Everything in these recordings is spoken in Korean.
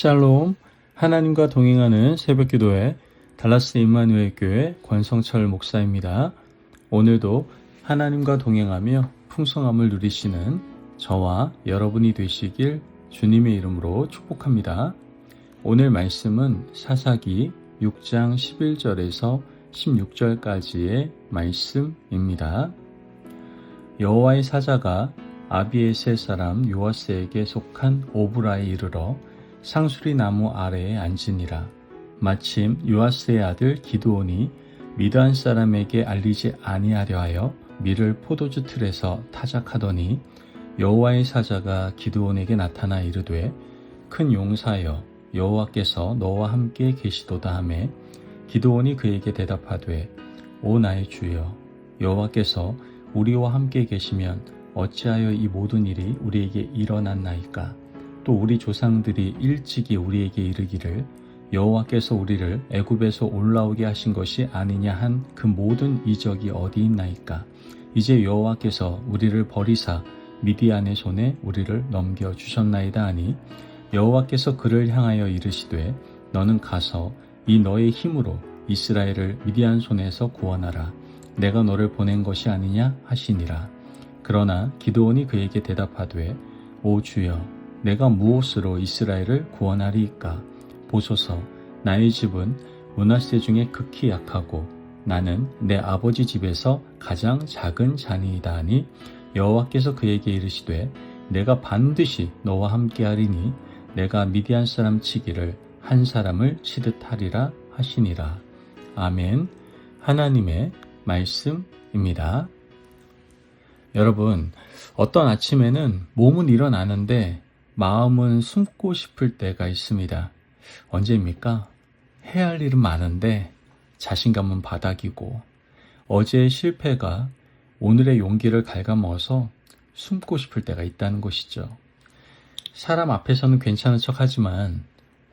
샬롬, 하나님과 동행하는 새벽기도회 달라스 임마누엘 교회 권성철 목사입니다. 오늘도 하나님과 동행하며 풍성함을 누리시는 저와 여러분이 되시길 주님의 이름으로 축복합니다. 오늘 말씀은 사사기 6장 11절에서 16절까지의 말씀입니다. 여호와의 사자가 아비에셀 사람 요아스에게 속한 오브라에 이르러 상수리 나무 아래에 앉으니라. 마침 요아스의 아들 기드온이 미드안 사람에게 알리지 아니하려 하여 밀을 포도주 틀에서 타작하더니 여호와의 사자가 기드온에게 나타나 이르되 큰 용사여 여호와께서 너와 함께 계시도다 하매 기드온이 그에게 대답하되 오 나의 주여 여호와께서 우리와 함께 계시면 어찌하여 이 모든 일이 우리에게 일어났나이까. 또 우리 조상들이 일찍이 우리에게 이르기를 여호와께서 우리를 애굽에서 올라오게 하신 것이 아니냐 한 그 모든 이적이 어디 있나이까. 이제 여호와께서 우리를 버리사 미디안의 손에 우리를 넘겨주셨나이다 하니 여호와께서 그를 향하여 이르시되 너는 가서 이 너의 힘으로 이스라엘을 미디안 손에서 구원하라. 내가 너를 보낸 것이 아니냐 하시니라. 그러나 기드온이 그에게 대답하되 오 주여 내가 무엇으로 이스라엘을 구원하리이까. 보소서 나의 집은 므낫세 중에 극히 약하고 나는 내 아버지 집에서 가장 작은 자니이다 하니 여호와께서 그에게 이르시되 내가 반드시 너와 함께하리니 내가 미디안 사람 치기를 한 사람을 치듯 하리라 하시니라. 아멘. 하나님의 말씀입니다. 여러분, 어떤 아침에는 몸은 일어나는데 마음은 숨고 싶을 때가 있습니다. 언제입니까? 해야 할 일은 많은데 자신감은 바닥이고 어제의 실패가 오늘의 용기를 갉아먹어서 숨고 싶을 때가 있다는 것이죠. 사람 앞에서는 괜찮은 척 하지만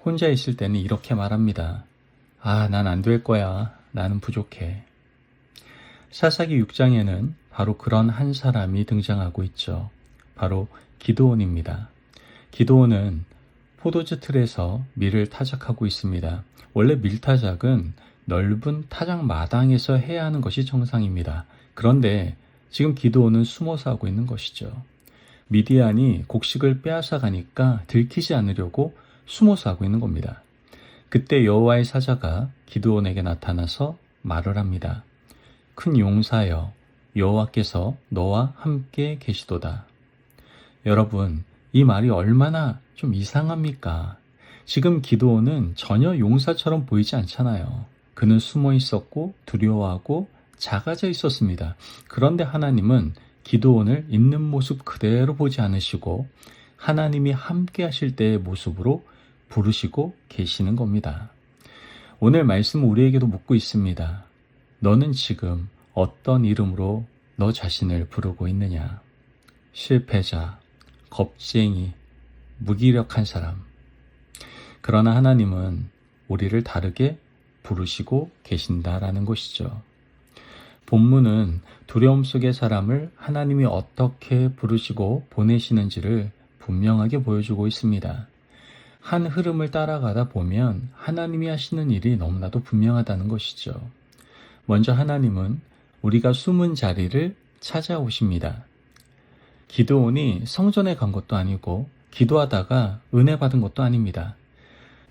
혼자 있을 때는 이렇게 말합니다. 아, 난 안 될 거야. 나는 부족해. 사사기 6장에는 바로 그런 한 사람이 등장하고 있죠. 바로 기드온입니다. 기드온은 포도주 틀에서 밀을 타작하고 있습니다. 원래 밀타작은 넓은 타작 마당에서 해야 하는 것이 정상입니다. 그런데 지금 기드온은 숨어서 하고 있는 것이죠. 미디안이 곡식을 빼앗아 가니까 들키지 않으려고 숨어서 하고 있는 겁니다. 그때 여호와의 사자가 기드온에게 나타나서 말을 합니다. 큰 용사여 여호와께서 너와 함께 계시도다. 여러분, 이 말이 얼마나 좀 이상합니까? 지금 기드온은 전혀 용사처럼 보이지 않잖아요. 그는 숨어 있었고 두려워하고 작아져 있었습니다. 그런데 하나님은 기드온을 있는 모습 그대로 보지 않으시고 하나님이 함께 하실 때의 모습으로 부르시고 계시는 겁니다. 오늘 말씀은 우리에게도 묻고 있습니다. 너는 지금 어떤 이름으로 너 자신을 부르고 있느냐? 실패자, 겁쟁이, 무기력한 사람. 그러나 하나님은 우리를 다르게 부르시고 계신다라는 것이죠. 본문은 두려움 속의 사람을 하나님이 어떻게 부르시고 보내시는지를 분명하게 보여주고 있습니다. 한 흐름을 따라가다 보면 하나님이 하시는 일이 너무나도 분명하다는 것이죠. 먼저 하나님은 우리가 숨은 자리를 찾아오십니다. 기드온이 성전에 간 것도 아니고 기도하다가 은혜 받은 것도 아닙니다.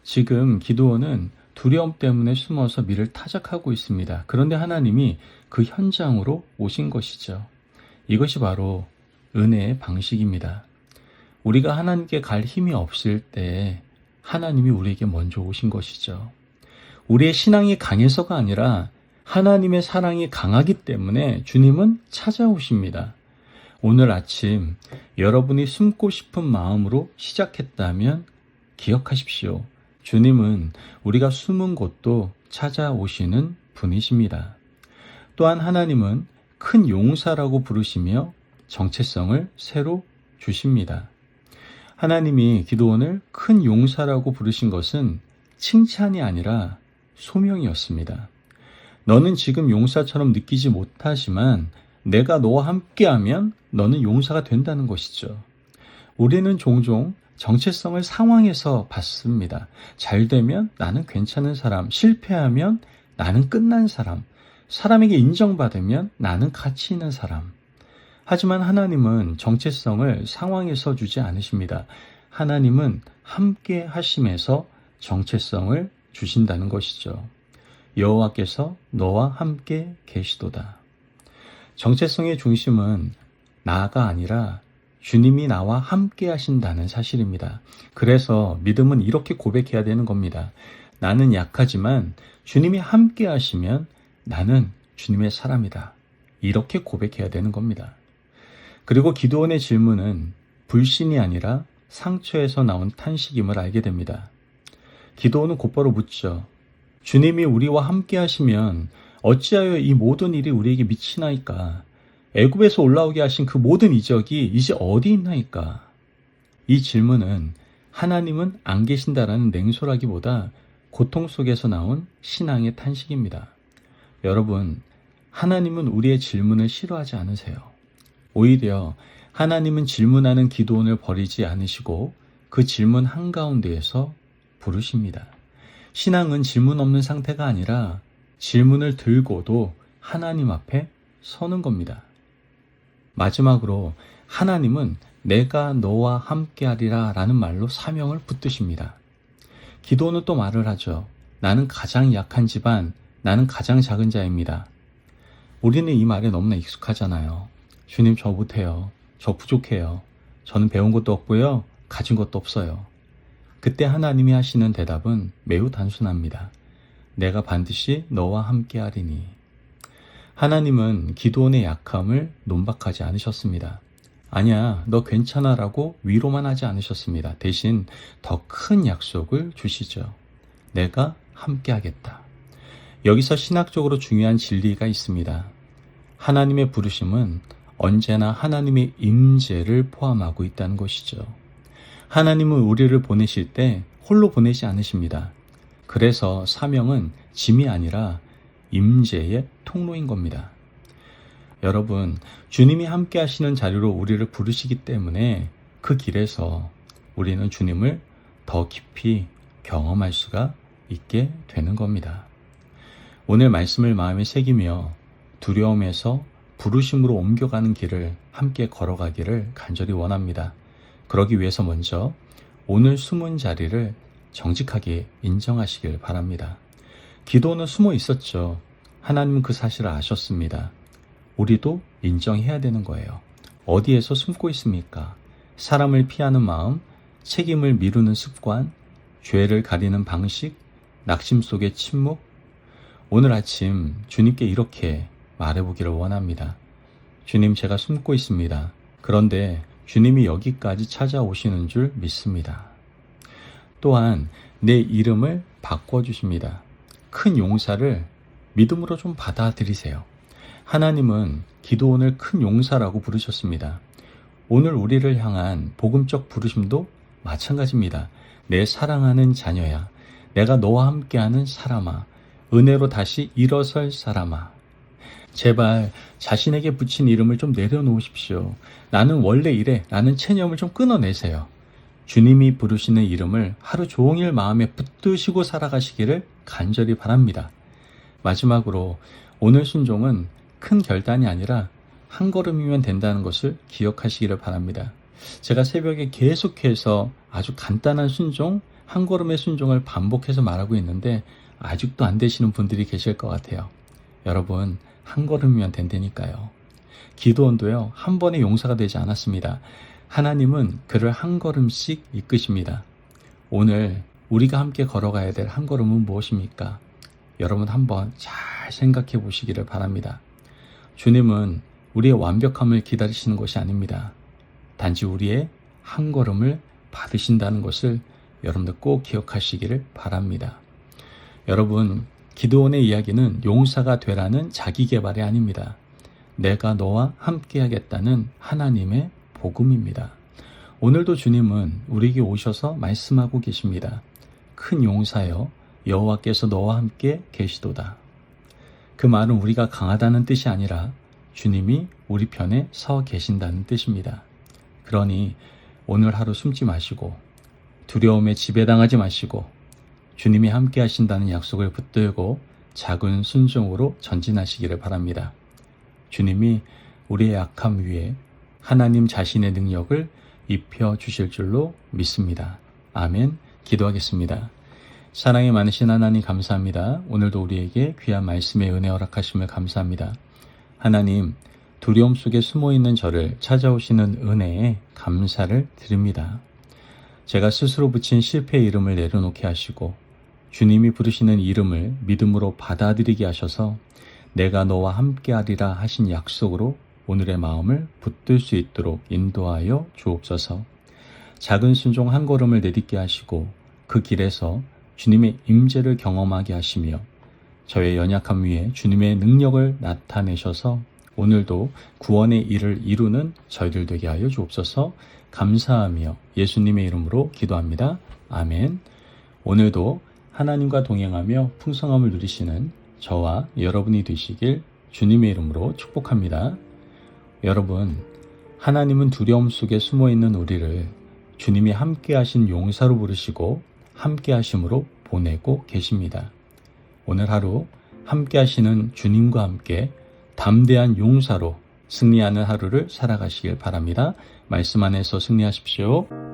지금 기드온은 두려움 때문에 숨어서 밀을 타작하고 있습니다. 그런데 하나님이 그 현장으로 오신 것이죠. 이것이 바로 은혜의 방식입니다. 우리가 하나님께 갈 힘이 없을 때 하나님이 우리에게 먼저 오신 것이죠. 우리의 신앙이 강해서가 아니라 하나님의 사랑이 강하기 때문에 주님은 찾아오십니다. 오늘 아침 여러분이 숨고 싶은 마음으로 시작했다면 기억하십시오. 주님은 우리가 숨은 곳도 찾아오시는 분이십니다. 또한 하나님은 큰 용사라고 부르시며 정체성을 새로 주십니다. 하나님이 기드온을 큰 용사라고 부르신 것은 칭찬이 아니라 소명이었습니다. 너는 지금 용사처럼 느끼지 못하지만 내가 너와 함께하면 너는 용사가 된다는 것이죠. 우리는 종종 정체성을 상황에서 받습니다. 잘 되면 나는 괜찮은 사람, 실패하면 나는 끝난 사람, 사람에게 인정받으면 나는 가치 있는 사람. 하지만 하나님은 정체성을 상황에서 주지 않으십니다. 하나님은 함께 하심에서 정체성을 주신다는 것이죠. 여호와께서 너와 함께 계시도다. 정체성의 중심은 나가 아니라 주님이 나와 함께 하신다는 사실입니다. 그래서 믿음은 이렇게 고백해야 되는 겁니다. 나는 약하지만 주님이 함께 하시면 나는 주님의 사람이다. 이렇게 고백해야 되는 겁니다. 그리고 기드온의 질문은 불신이 아니라 상처에서 나온 탄식임을 알게 됩니다. 기드온은 곧바로 묻죠. 주님이 우리와 함께 하시면 어찌하여 이 모든 일이 우리에게 미치나이까? 애굽에서 올라오게 하신 그 모든 이적이 이제 어디 있나이까? 이 질문은 하나님은 안 계신다라는 냉소라기보다 고통 속에서 나온 신앙의 탄식입니다. 여러분, 하나님은 우리의 질문을 싫어하지 않으세요. 오히려 하나님은 질문하는 기드온을 버리지 않으시고 그 질문 한가운데에서 부르십니다. 신앙은 질문 없는 상태가 아니라 질문을 들고도 하나님 앞에 서는 겁니다. 마지막으로 하나님은 내가 너와 함께하리라 라는 말로 사명을 붙드십니다. 기드온은 또 말을 하죠. 나는 가장 약한 집안, 나는 가장 작은 자입니다. 우리는 이 말에 너무나 익숙하잖아요. 주님, 저 못해요. 저 부족해요. 저는 배운 것도 없고요. 가진 것도 없어요. 그때 하나님이 하시는 대답은 매우 단순합니다. 내가 반드시 너와 함께하리니. 하나님은 기드온의 약함을 논박하지 않으셨습니다. 아니야, 너 괜찮아 라고 위로만 하지 않으셨습니다. 대신 더 큰 약속을 주시죠. 내가 함께하겠다. 여기서 신학적으로 중요한 진리가 있습니다. 하나님의 부르심은 언제나 하나님의 임재를 포함하고 있다는 것이죠. 하나님은 우리를 보내실 때 홀로 보내지 않으십니다. 그래서 사명은 짐이 아니라 임재의 통로인 겁니다. 여러분, 주님이 함께 하시는 자리로 우리를 부르시기 때문에 그 길에서 우리는 주님을 더 깊이 경험할 수가 있게 되는 겁니다. 오늘 말씀을 마음에 새기며 두려움에서 부르심으로 옮겨가는 길을 함께 걸어가기를 간절히 원합니다. 그러기 위해서 먼저 오늘 숨은 자리를 정직하게 인정하시길 바랍니다. 기도는 숨어 있었죠. 하나님은 그 사실을 아셨습니다. 우리도 인정해야 되는 거예요. 어디에서 숨고 있습니까? 사람을 피하는 마음, 책임을 미루는 습관, 죄를 가리는 방식, 낙심 속의 침묵. 오늘 아침 주님께 이렇게 말해보기를 원합니다. 주님, 제가 숨고 있습니다. 그런데 주님이 여기까지 찾아오시는 줄 믿습니다. 또한 내 이름을 바꿔주십니다. 큰 용사를 믿음으로 좀 받아들이세요. 하나님은 기드온을 큰 용사라고 부르셨습니다. 오늘 우리를 향한 복음적 부르심도 마찬가지입니다. 내 사랑하는 자녀야, 내가 너와 함께하는 사람아, 은혜로 다시 일어설 사람아. 제발 자신에게 붙인 이름을 좀 내려놓으십시오. 나는 원래 이래 라는 체념을 좀 끊어내세요. 주님이 부르시는 이름을 하루 종일 마음에 붙드시고 살아가시기를 간절히 바랍니다. 마지막으로 오늘 순종은 큰 결단이 아니라 한 걸음이면 된다는 것을 기억하시기를 바랍니다. 제가 새벽에 계속해서 아주 간단한 순종, 한 걸음의 순종을 반복해서 말하고 있는데 아직도 안 되시는 분들이 계실 것 같아요. 여러분, 한 걸음이면 된다니까요. 기드온도요, 한 번의 용사가 되지 않았습니다. 하나님은 그를 한 걸음씩 이끄십니다. 오늘 우리가 함께 걸어가야 될 한 걸음은 무엇입니까? 여러분 한번 잘 생각해 보시기를 바랍니다. 주님은 우리의 완벽함을 기다리시는 것이 아닙니다. 단지 우리의 한 걸음을 받으신다는 것을 여러분들 꼭 기억하시기를 바랍니다. 여러분, 기드온의 이야기는 용사가 되라는 자기 개발이 아닙니다. 내가 너와 함께 하겠다는 하나님의 복음입니다. 오늘도 주님은 우리에게 오셔서 말씀하고 계십니다. 큰 용사여, 여호와께서 너와 함께 계시도다. 그 말은 우리가 강하다는 뜻이 아니라 주님이 우리 편에 서 계신다는 뜻입니다. 그러니 오늘 하루 숨지 마시고 두려움에 지배당하지 마시고 주님이 함께 하신다는 약속을 붙들고 작은 순종으로 전진하시기를 바랍니다. 주님이 우리의 약함 위에 하나님 자신의 능력을 입혀 주실 줄로 믿습니다. 아멘. 기도하겠습니다. 사랑이 많으신 하나님 감사합니다. 오늘도 우리에게 귀한 말씀의 은혜 허락하심을 감사합니다. 하나님, 두려움 속에 숨어있는 저를 찾아오시는 은혜에 감사를 드립니다. 제가 스스로 붙인 실패의 이름을 내려놓게 하시고 주님이 부르시는 이름을 믿음으로 받아들이게 하셔서 내가 너와 함께하리라 하신 약속으로 오늘의 마음을 붙들 수 있도록 인도하여 주옵소서. 작은 순종 한 걸음을 내딛게 하시고 그 길에서 주님의 임재를 경험하게 하시며 저의 연약함 위에 주님의 능력을 나타내셔서 오늘도 구원의 일을 이루는 저희들 되게 하여 주옵소서. 감사하며 예수님의 이름으로 기도합니다. 아멘. 오늘도 하나님과 동행하며 풍성함을 누리시는 저와 여러분이 되시길 주님의 이름으로 축복합니다. 여러분, 하나님은 두려움 속에 숨어있는 우리를 주님이 함께하신 용사로 부르시고 함께하심으로 보내고 계십니다. 오늘 하루 함께하시는 주님과 함께 담대한 용사로 승리하는 하루를 살아가시길 바랍니다. 말씀 안에서 승리하십시오.